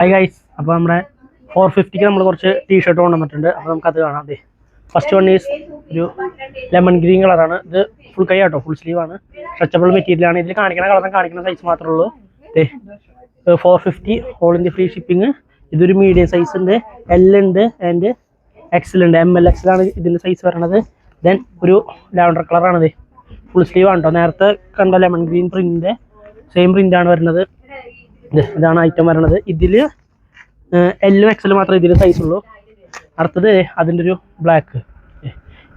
Hi guys, അപ്പോൾ നമ്മുടെ 450 നമ്മൾ കുറച്ച് ടീഷർട്ട് കൊണ്ടുവന്നിട്ടുണ്ട്. അപ്പോൾ നമുക്കത് കാണാം. അതെ, ഫസ്റ്റ് വൺ ഈസ് ഒരു ലെമൺ ഗ്രീൻ കളറാണ്. ഇത് ഫുൾ കൈ ആട്ടോ, ഫുൾ സ്ലീവ് ആണ്. സ്ട്രെച്ചബിൾ മെറ്റീരിയലാണ്. ഇതിൽ കാണിക്കുന്ന കളറും കാണിക്കുന്ന സൈസ് മാത്രമേ ഉള്ളൂ. അതെ, 450 ഓൾ ഇന്ത്യ ഫ്രീ ഷിപ്പിംഗ്. ഇതൊരു മീഡിയം സൈസ് ഉണ്ട്, എൽ ഉണ്ട് ആൻഡ് എക്സൽ ഉണ്ട്. ML XL ആണ് ഇതിൻ്റെ സൈസ് വരണത്. ദെൻ ഒരു ലാവൻഡർ കളറാണിത്, ഫുൾ സ്ലീവ് ആണ് കേട്ടോ. നേരത്തെ കണ്ട ലെമൺ ഗ്രീൻ പ്രിൻ്റിൻ്റെ സെയിം പ്രിൻ്റാണ് വരുന്നത്. ഇതാണ് ഐറ്റം വരണത്. ഇതിൽ എല്ലും എക്സലും മാത്രമേ ഇതിൽ സൈസ് ഉള്ളൂ. അടുത്തത് അതിൻ്റെ ഒരു ബ്ലാക്ക്,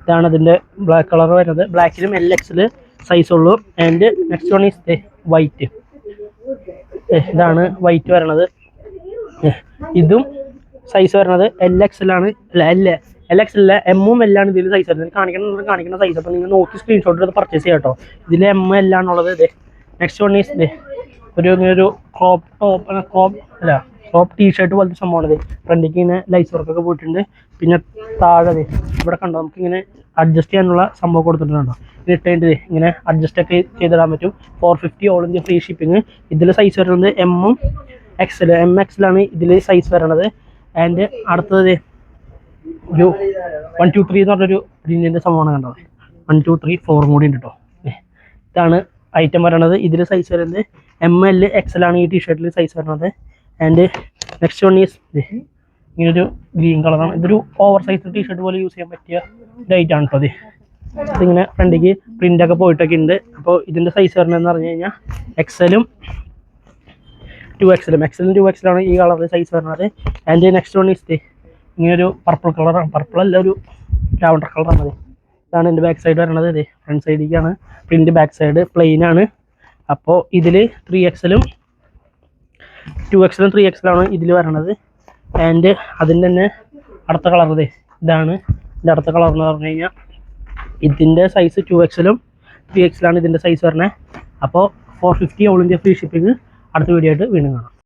ഇതാണ് അതിൻ്റെ ബ്ലാക്ക് കളർ വരുന്നത്. ബ്ലാക്കിലും LXL സൈസ് ഉള്ളൂ. And next one is white. ഇതാണ് വൈറ്റ് വരണത്. ഇതും സൈസ് വരുന്നത് LXL ആണ്. അല്ല LXL M-ഉം L ആണ് ഇതിൽ സൈസ് വരുന്നത്. കാണിക്കുന്ന സൈസ്. അപ്പോൾ നിങ്ങൾ നോക്കി സ്ക്രീൻഷോട്ട് എടുത്ത് പർച്ചേസ് ചെയ്യാം കേട്ടോ. ഇതിൽ M-L ആണുള്ളത്. നെക്സ്റ്റ് വൺ ഈസ് ഒരു ക്രോപ്പ് ടീഷർട്ട് പോലത്തെ സംഭവമാണ്. ഫ്രണ്ടിലേക്ക് ഇങ്ങനെ ലൈസ് വർക്കൊക്കെ പോയിട്ടുണ്ട്. പിന്നെ താഴെ ഇവിടെ കണ്ടോ, നമുക്ക് ഇങ്ങനെ അഡ്ജസ്റ്റ് ചെയ്യാനുള്ള സംഭവം കൊടുത്തിട്ടുണ്ടോ. ഇട്ടേണ്ടത് ഇങ്ങനെ അഡ്ജസ്റ്റ് ഒക്കെ ചെയ്തിടാൻ പറ്റും. 450 ഓൾ ഇന്ത്യ ഫ്രീ ഷിപ്പിംഗ്. ഇതിൽ സൈസ് വരുന്നത് M-ഉം XL. MXL ആണ് ഇതിൽ സൈസ് വരണത്. ആൻഡ് അടുത്തത് ഒരു 1 2 3 എന്ന് പറഞ്ഞൊരു പ്രിന്റിൻ്റെ സംഭവമാണ് കണ്ടത്. 1 2 3 4 കൂടി ഉണ്ട് കേട്ടോ. ഇതാണ് ഐറ്റം വരണത്. ഇതിൽ സൈസ് വരുന്നത് ML XL ആണ് ഈ ടീഷർട്ടിൽ സൈസ് വരുന്നത്. ആൻഡ് നെക്സ്റ്റ് വൺ ഈസ് ഇങ്ങനൊരു ഗ്രീൻ കളറാണ്. ഇതൊരു ഓവർ സൈസ് ടീഷർട്ട് പോലെ യൂസ് ചെയ്യാൻ പറ്റിയ ഒരു ഐറ്റം ആണ് കേട്ടോ. ഇതിങ്ങനെ ഫ്രണ്ടിലേക്ക് പ്രിൻ്റൊക്കെ പോയിട്ടൊക്കെ ഉണ്ട്. അപ്പോൾ ഇതിൻ്റെ സൈസ് വരുന്നതെന്ന് പറഞ്ഞു കഴിഞ്ഞാൽ XL-ഉം 2XL-ഉം. XL-ഉം 2XL ആണ് ഈ കളറിൽ സൈസ് വരുന്നത്. ആൻഡ് നെക്സ്റ്റ് വൺ ഈസ് ഇങ്ങനൊരു പർപ്പിൾ കളറാണ്. പർപ്പിളല്ല, ഒരു ലാവൻഡർ കളറാണത്. ഇതാണ് എൻ്റെ ബാക്ക് സൈഡ് വരണത്. ഫ്രണ്ട് സൈഡിലേക്കാണ് പ്രിൻ്റ്. ബാക്ക് സൈഡ് പ്ലെയിൻ ആണ്. അപ്പോൾ ഇതിൽ 3XL-ഉം 2XL-ഉം 3XL ആണ് ഇതിൽ വരണത്. ആൻഡ് അതിൻ്റെ തന്നെ അടുത്ത കളർ ഇതാണ്. ഇതിൻ്റെ അടുത്ത കളർ എന്ന് പറഞ്ഞു കഴിഞ്ഞാൽ ഇതിൻ്റെ സൈസ് 2XL-ഉം 3XL ആണ് ഇതിൻ്റെ സൈസ് വരണത്. അപ്പോൾ 450 ഓൾ ഇന്ത്യ ഫ്രീ ഷിപ്പിംഗ്. അടുത്ത വീഡിയോ ആയിട്ട് വീണ്ടും കാണാം.